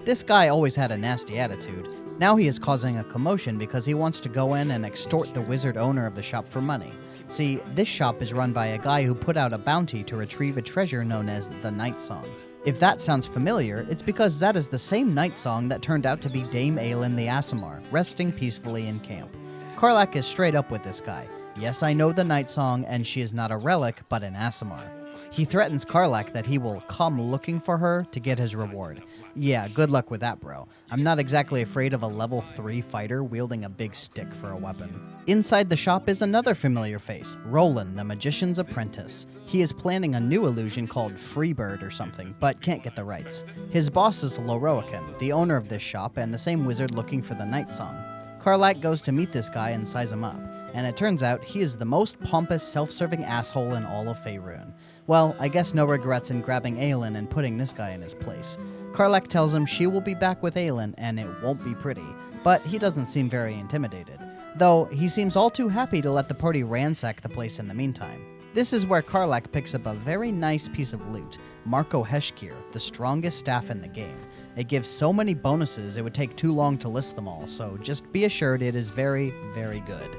This guy always had a nasty attitude. Now he is causing a commotion because he wants to go in and extort the wizard owner of the shop for money. See, this shop is run by a guy who put out a bounty to retrieve a treasure known as the Night Song. If that sounds familiar, it's because that is the same night song that turned out to be Dame Aelin the Aasimar, resting peacefully in camp. Karlach is straight up with this guy. Yes, I know the night song, and she is not a relic, but an Aasimar. He threatens Karlach that he will come looking for her to get his reward. Yeah, good luck with that, bro. I'm not exactly afraid of a level 3 fighter wielding a big stick for a weapon. Inside the shop is another familiar face, Roland, the magician's apprentice. He is planning a new illusion called Freebird or something, but can't get the rights. His boss is Loroakan, the owner of this shop and the same wizard looking for the night song. Karlach goes to meet this guy and size him up, and it turns out he is the most pompous, self-serving asshole in all of Faerun. Well, I guess no regrets in grabbing Aelin and putting this guy in his place. Karlach tells him she will be back with Aelin and it won't be pretty, but he doesn't seem very intimidated. Though, he seems all too happy to let the party ransack the place in the meantime. This is where Karlach picks up a very nice piece of loot, Marco Heshkir, the strongest staff in the game. It gives so many bonuses it would take too long to list them all, so just be assured it is very, very good.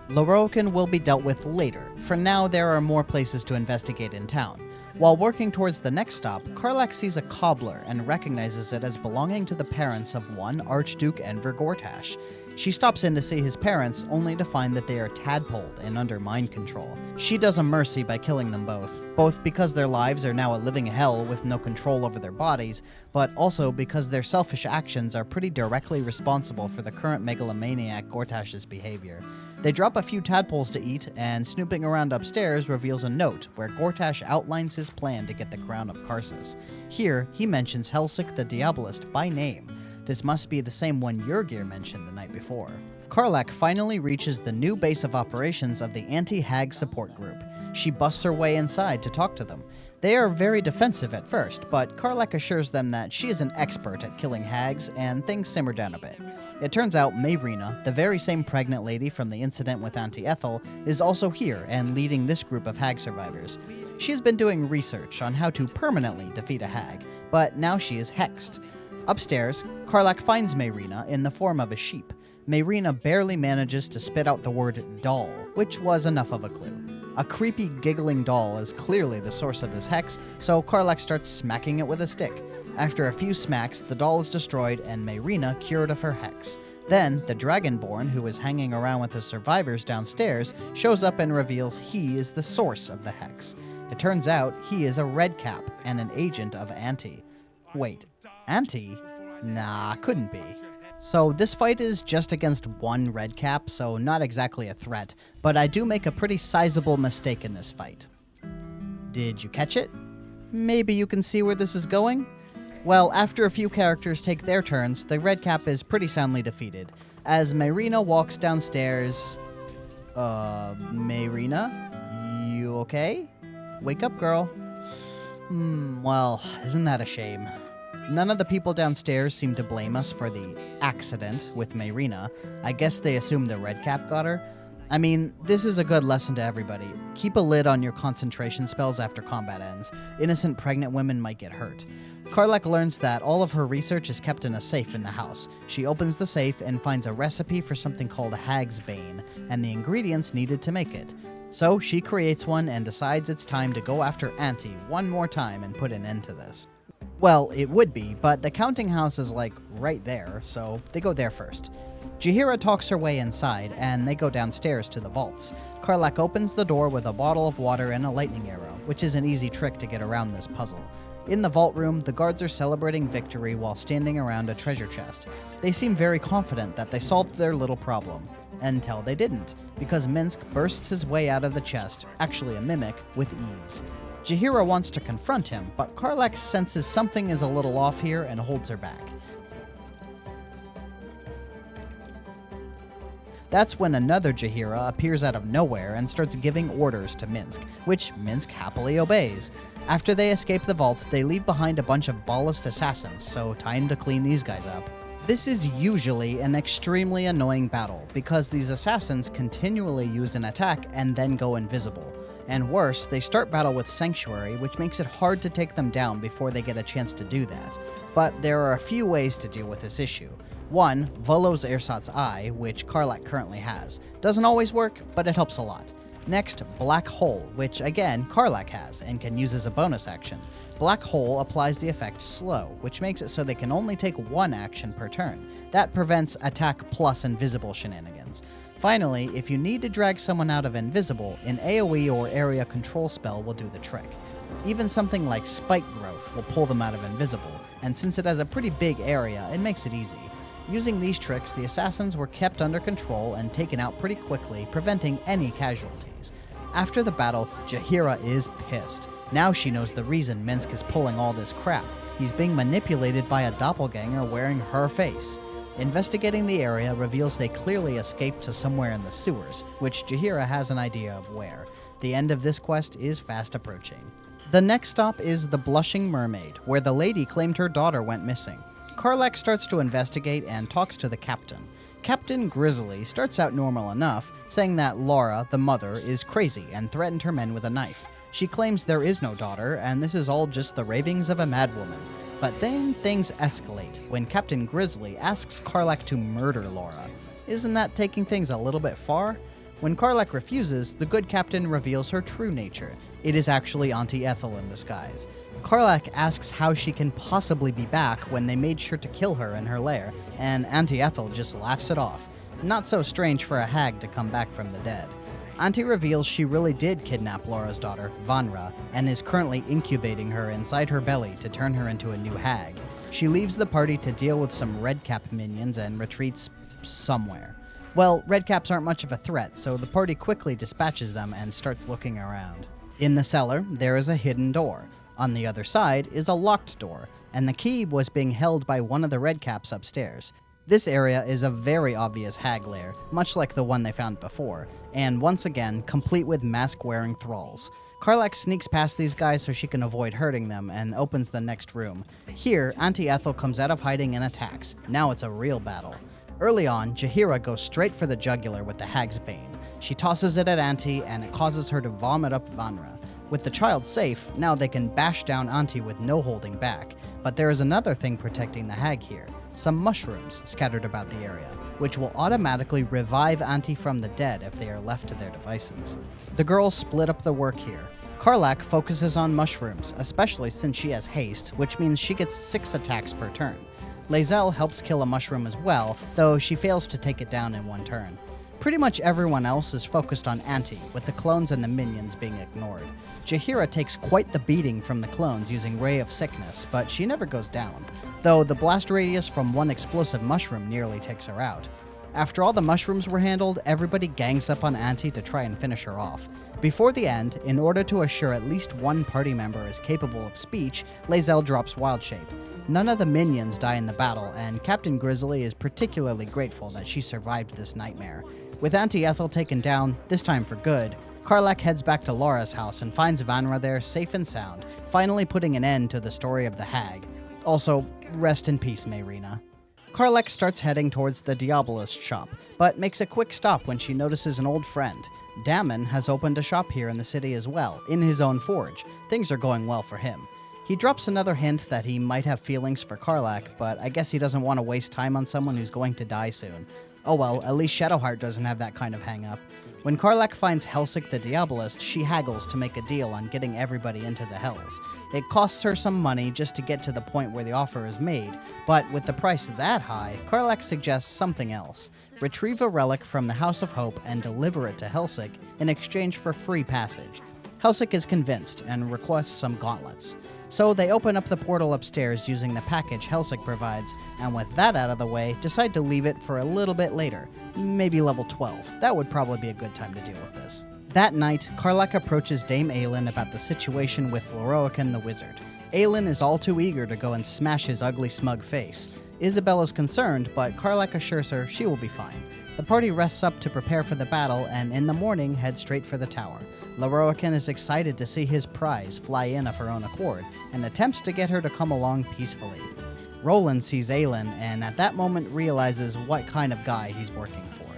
Loroakan will be dealt with later. For now, there are more places to investigate in town. While working towards the next stop, Karlach sees a cobbler and recognizes it as belonging to the parents of one Archduke Enver Gortash. She stops in to see his parents, only to find that they are tadpoled and under mind control. She does a mercy by killing them both because their lives are now a living hell with no control over their bodies, but also because their selfish actions are pretty directly responsible for the current megalomaniac Gortash's behavior. They drop a few tadpoles to eat, and snooping around upstairs reveals a note where Gortash outlines his plan to get the crown of Karsus. Here, he mentions Helsik the Diabolist by name. This must be the same one Jurgir mentioned the night before. Karlach finally reaches the new base of operations of the Anti-Hag support group. She busts her way inside to talk to them. They are very defensive at first, but Karlach assures them that she is an expert at killing hags, and things simmer down a bit. It turns out Mayrina, the very same pregnant lady from the incident with Auntie Ethel, is also here and leading this group of hag survivors. She has been doing research on how to permanently defeat a hag, but now she is hexed. Upstairs, Karlach finds Mayrina in the form of a sheep. Mayrina barely manages to spit out the word doll, which was enough of a clue. A creepy, giggling doll is clearly the source of this hex, so Karlach starts smacking it with a stick. After a few smacks, the doll is destroyed and Mayrina cured of her hex. Then, the Dragonborn, who is hanging around with the survivors downstairs, shows up and reveals he is the source of the hex. It turns out he is a redcap and an agent of Auntie. Wait, Auntie? Nah, couldn't be. So this fight is just against one redcap, so not exactly a threat, but I do make a pretty sizable mistake in this fight. Did you catch it? Maybe you can see where this is going? Well, after a few characters take their turns, the redcap is pretty soundly defeated. As Mayrina walks downstairs... Mayrina? You okay? Wake up, girl. Well, isn't that a shame? None of the people downstairs seem to blame us for the accident with Mayrina. I guess they assume the redcap got her. I mean, this is a good lesson to everybody. Keep a lid on your concentration spells after combat ends. Innocent pregnant women might get hurt. Karlach learns that all of her research is kept in a safe in the house. She opens the safe and finds a recipe for something called Hag's Bane, and the ingredients needed to make it. So she creates one and decides it's time to go after Auntie one more time and put an end to this. Well, it would be, but the counting house is like right there, so they go there first. Jaheira talks her way inside, and they go downstairs to the vaults. Karlach opens the door with a bottle of water and a lightning arrow, which is an easy trick to get around this puzzle. In the vault room, the guards are celebrating victory while standing around a treasure chest. They seem very confident that they solved their little problem. Until they didn't, because Minsc bursts his way out of the chest, actually a mimic, with ease. Jaheira wants to confront him, but Karlach senses something is a little off here and holds her back. That's when another Jaheira appears out of nowhere and starts giving orders to Minsc, which Minsc happily obeys. After they escape the vault, they leave behind a bunch of ballist assassins, so time to clean these guys up. This is usually an extremely annoying battle, because these assassins continually use an attack and then go invisible. And worse, they start battle with Sanctuary, which makes it hard to take them down before they get a chance to do that. But there are a few ways to deal with this issue. One, Volo's Ersatz Eye, which Karlach currently has. Doesn't always work, but it helps a lot. Next, Black Hole, which again, Karlach has, and can use as a bonus action. Black Hole applies the effect slow, which makes it so they can only take one action per turn. That prevents attack plus invisible shenanigans. Finally, if you need to drag someone out of invisible, an AoE or area control spell will do the trick. Even something like Spike Growth will pull them out of invisible, and since it has a pretty big area, it makes it easy. Using these tricks, the assassins were kept under control and taken out pretty quickly, preventing any casualties. After the battle, Jaheira is pissed. Now she knows the reason Minsc is pulling all this crap. He's being manipulated by a doppelganger wearing her face. Investigating the area reveals they clearly escaped to somewhere in the sewers, which Jaheira has an idea of where. The end of this quest is fast approaching. The next stop is the Blushing Mermaid, where the lady claimed her daughter went missing. Karlach starts to investigate and talks to the captain. Captain Grizzly starts out normal enough, saying that Laura, the mother, is crazy and threatened her men with a knife. She claims there is no daughter, and this is all just the ravings of a madwoman. But then things escalate when Captain Grizzly asks Karlach to murder Laura. Isn't that taking things a little bit far? When Karlach refuses, the good captain reveals her true nature. It is actually Auntie Ethel in disguise. Karlach asks how she can possibly be back when they made sure to kill her in her lair, and Auntie Ethel just laughs it off. Not so strange for a hag to come back from the dead. Auntie reveals she really did kidnap Laura's daughter, Vanra, and is currently incubating her inside her belly to turn her into a new hag. She leaves the party to deal with some redcap minions and retreats somewhere. Well, redcaps aren't much of a threat, so the party quickly dispatches them and starts looking around. In the cellar, there is a hidden door. On the other side is a locked door, and the key was being held by one of the redcaps upstairs. This area is a very obvious hag lair, much like the one they found before, and once again, complete with mask-wearing thralls. Karlach sneaks past these guys so she can avoid hurting them and opens the next room. Here, Auntie Ethel comes out of hiding and attacks. Now it's a real battle. Early on, Jaheira goes straight for the jugular with the Hag's Bane. She tosses it at Auntie, and it causes her to vomit up Vanra. With the child safe, now they can bash down Auntie with no holding back. But there is another thing protecting the hag here. Some mushrooms scattered about the area, which will automatically revive Auntie from the dead if they are left to their devices. The girls split up the work here. Karlach focuses on mushrooms, especially since she has haste, which means she gets 6 attacks per turn. Lae'zel helps kill a mushroom as well, though she fails to take it down in one turn. Pretty much everyone else is focused on Auntie, with the clones and the minions being ignored. Jaheira takes quite the beating from the clones using Ray of Sickness, but she never goes down, though the blast radius from one explosive mushroom nearly takes her out. After all the mushrooms were handled, everybody gangs up on Auntie to try and finish her off. Before the end, in order to assure at least one party member is capable of speech, Lae'zel drops Wild Shape. None of the minions die in the battle, and Captain Grizzly is particularly grateful that she survived this nightmare. With Auntie Ethel taken down, this time for good, Karlach heads back to Laura's house and finds Vanra there safe and sound, finally putting an end to the story of the hag. Also, rest in peace, Mayrina. Karlach starts heading towards the Diabolist shop, but makes a quick stop when she notices an old friend. Damon has opened a shop here in the city as well, in his own forge. Things are going well for him. He drops another hint that he might have feelings for Karlach, but I guess he doesn't want to waste time on someone who's going to die soon. Oh well, at least Shadowheart doesn't have that kind of hang-up. When Karlach finds Helsik the Diabolist, she haggles to make a deal on getting everybody into the Hells. It costs her some money just to get to the point where the offer is made, but with the price that high, Karlach suggests something else. Retrieve a relic from the House of Hope and deliver it to Helsik in exchange for free passage. Helsik is convinced and requests some gauntlets. So they open up the portal upstairs using the package Helsik provides, and with that out of the way, decide to leave it for a little bit later, maybe level 12. That would probably be a good time to deal with this. That night, Karlach approaches Dame Aelin about the situation with Lorroakan the Wizard. Aelin is all too eager to go and smash his ugly, smug face. Isabella's concerned, but Karlach assures her she will be fine. The party rests up to prepare for the battle, and in the morning head straight for the tower. Lorroakan is excited to see his prize fly in of her own accord, and attempts to get her to come along peacefully. Roland sees Aelin, and at that moment realizes what kind of guy he's working for.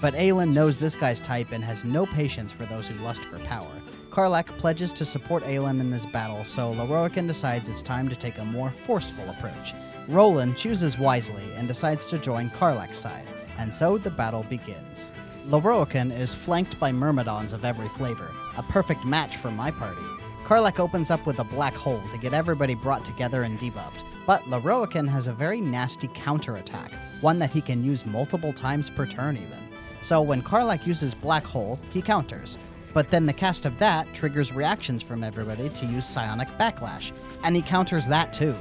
But Aelin knows this guy's type and has no patience for those who lust for power. Karlach pledges to support Aelin in this battle, so Lorroakan decides it's time to take a more forceful approach. Roland chooses wisely and decides to join Karlach's side, and so the battle begins. Lorroakan is flanked by myrmidons of every flavor, a perfect match for my party. Karlach opens up with a black hole to get everybody brought together and debuffed, but Lorroakan has a very nasty counterattack, one that he can use multiple times per turn even. So when Karlach uses black hole, he counters, but then the cast of that triggers reactions from everybody to use psionic backlash, and he counters that too.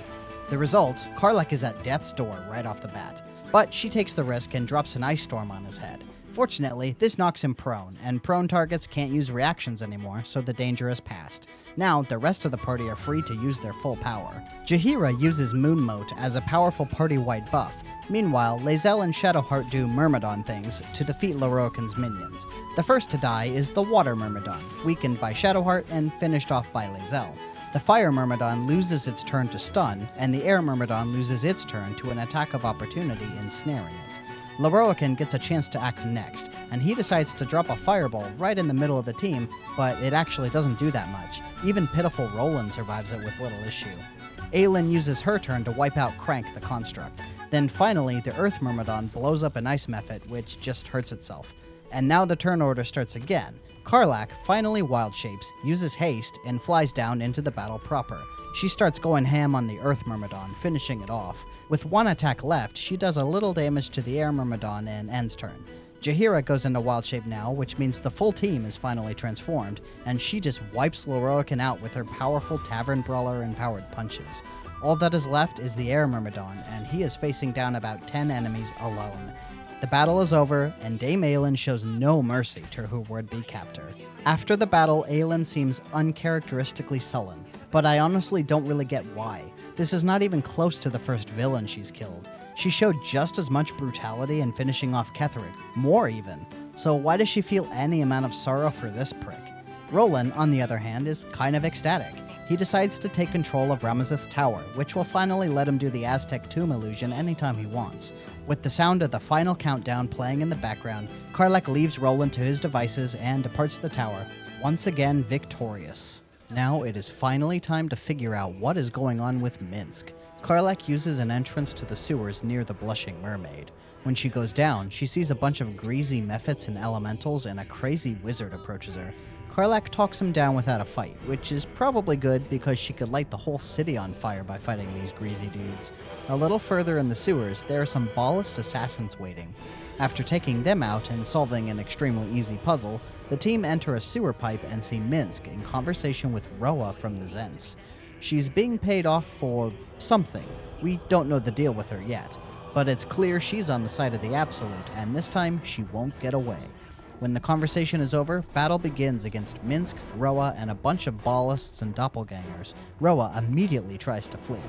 The result, Karlach is at death's door right off the bat, but she takes the risk and drops an ice storm on his head. Fortunately, this knocks him prone, and prone targets can't use reactions anymore, so the danger is past. Now, the rest of the party are free to use their full power. Jaheira uses Moon Mote as a powerful party-wide buff. Meanwhile, Lae'zel and Shadowheart do myrmidon things to defeat Lorroakan's minions. The first to die is the Water Myrmidon, weakened by Shadowheart and finished off by Lae'zel. The Fire Myrmidon loses its turn to stun, and the Air Myrmidon loses its turn to an attack of opportunity, ensnaring it. Lorroakan gets a chance to act next, and he decides to drop a fireball right in the middle of the team, but it actually doesn't do that much. Even pitiful Roland survives it with little issue. Aelin uses her turn to wipe out Crank the Construct. Then finally, the Earth Myrmidon blows up an Ice Mephit, which just hurts itself. And now the turn order starts again. Karlach finally wild shapes, uses haste, and flies down into the battle proper. She starts going ham on the Earth Myrmidon, finishing it off. With one attack left, she does a little damage to the Air Myrmidon and ends turn. Jaheira goes into wild shape now, which means the full team is finally transformed, and she just wipes Lorroakan out with her powerful Tavern Brawler and powered punches. All that is left is the Air Myrmidon, and he is facing down about 10 enemies alone. The battle is over, and Dame Aelin shows no mercy to her would-be captor. After the battle, Aelin seems uncharacteristically sullen, but I honestly don't really get why. This is not even close to the first villain she's killed. She showed just as much brutality in finishing off Ketheric, more even. So why does she feel any amount of sorrow for this prick? Roland, on the other hand, is kind of ecstatic. He decides to take control of Ramesses Tower, which will finally let him do the Aztec tomb illusion anytime he wants. With the sound of the final countdown playing in the background, Karlach leaves Roland to his devices and departs the tower, once again victorious. Now it is finally time to figure out what is going on with Minsc. Karlach uses an entrance to the sewers near the Blushing Mermaid. When she goes down, she sees a bunch of greasy mephits and elementals, and a crazy wizard approaches her. Karlach talks him down without a fight, which is probably good because she could light the whole city on fire by fighting these greasy dudes. A little further in the sewers, there are some ballist assassins waiting. After taking them out and solving an extremely easy puzzle, the team enter a sewer pipe and see Minsc in conversation with Roa from the Zents. She's being paid off for something. We don't know the deal with her yet, but it's clear she's on the side of the Absolute, and this time she won't get away. When the conversation is over, battle begins against Minsc, Roa, and a bunch of ballists and doppelgangers. Roa immediately tries to flee.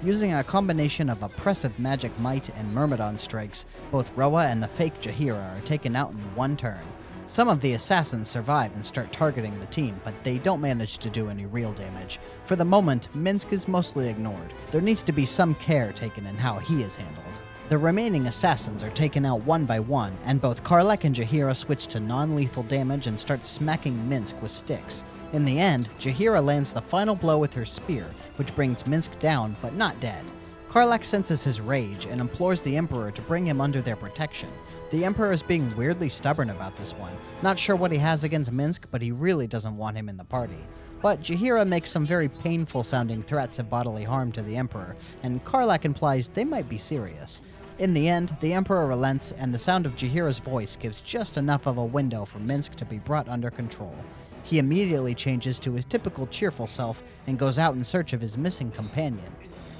Using a combination of oppressive magic might and myrmidon strikes, both Roa and the fake Jaheira are taken out in one turn. Some of the assassins survive and start targeting the team, but they don't manage to do any real damage. For the moment, Minsc is mostly ignored. There needs to be some care taken in how he is handled. The remaining assassins are taken out one by one, and both Karlach and Jaheira switch to non-lethal damage and start smacking Minsc with sticks. In the end, Jaheira lands the final blow with her spear, which brings Minsc down, but not dead. Karlach senses his rage and implores the Emperor to bring him under their protection, The Emperor is being weirdly stubborn about this one. Not sure what he has against Minsc, but he really doesn't want him in the party. But Jaheira makes some very painful sounding threats of bodily harm to the Emperor, and Karlach implies they might be serious. In the end, the Emperor relents, and the sound of Jaheira's voice gives just enough of a window for Minsc to be brought under control. He immediately changes to his typical cheerful self and goes out in search of his missing companion.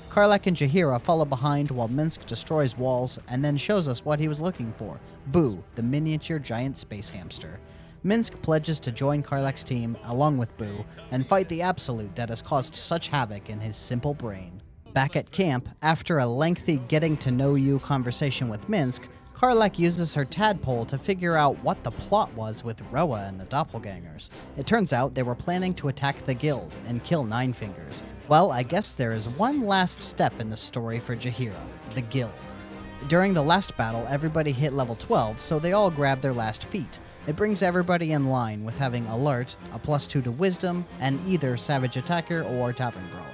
Karlach and Jaheira follow behind while Minsc destroys walls and then shows us what he was looking for, Boo, the miniature giant space hamster. Minsc pledges to join Karlach's team, along with Boo, and fight the Absolute that has caused such havoc in his simple brain. Back at camp, after a lengthy getting-to-know-you conversation with Minsc, Karlach uses her tadpole to figure out what the plot was with Roa and the doppelgangers. It turns out they were planning to attack the guild and kill Nine Fingers. Well, I guess there is one last step in the story for Jaheira, the guild. During the last battle, everybody hit level 12, so they all grab their last feat. It brings everybody in line with having Alert, a +2 to Wisdom, and either Savage Attacker or Tavern Brawler.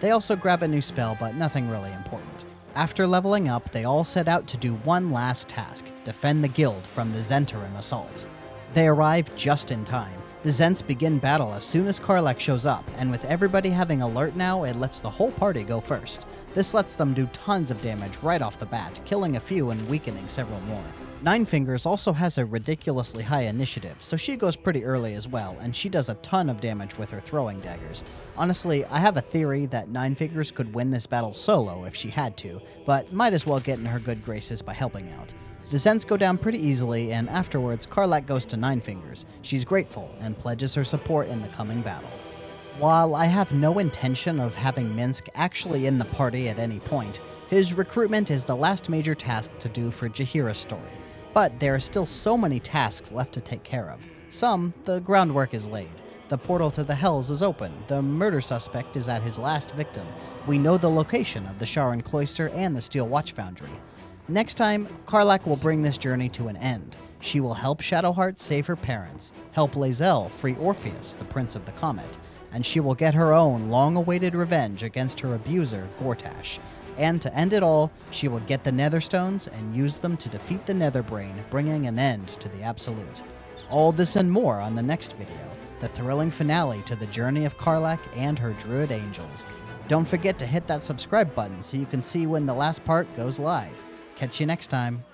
They also grab a new spell, but nothing really important. After leveling up, they all set out to do one last task, defend the guild from the Zhentarim assault. They arrive just in time. The Zhents begin battle as soon as Karlach shows up, and with everybody having Alert now, it lets the whole party go first. This lets them do tons of damage right off the bat, killing a few and weakening several more. Nine Fingers also has a ridiculously high initiative, so she goes pretty early as well, and she does a ton of damage with her throwing daggers. Honestly, I have a theory that Nine Fingers could win this battle solo if she had to, but might as well get in her good graces by helping out. The Zhents go down pretty easily, and afterwards, Karlach goes to Nine Fingers. She's grateful and pledges her support in the coming battle. While I have no intention of having Minsc actually in the party at any point, his recruitment is the last major task to do for Jaheira's story. But there are still so many tasks left to take care of. Some, the groundwork is laid. The portal to the Hells is open. The murder suspect is at his last victim. We know the location of the Sharan Cloister and the Steel Watch Foundry. Next time, Karlach will bring this journey to an end. She will help Shadowheart save her parents, help Lae'zel free Orpheus, the Prince of the Comet, and she will get her own long-awaited revenge against her abuser, Gortash. And to end it all, she will get the Netherstones and use them to defeat the Netherbrain, bringing an end to the Absolute. All this and more on the next video, the thrilling finale to the journey of Karlach and her Druid Angels. Don't forget to hit that subscribe button so you can see when the last part goes live. Catch you next time.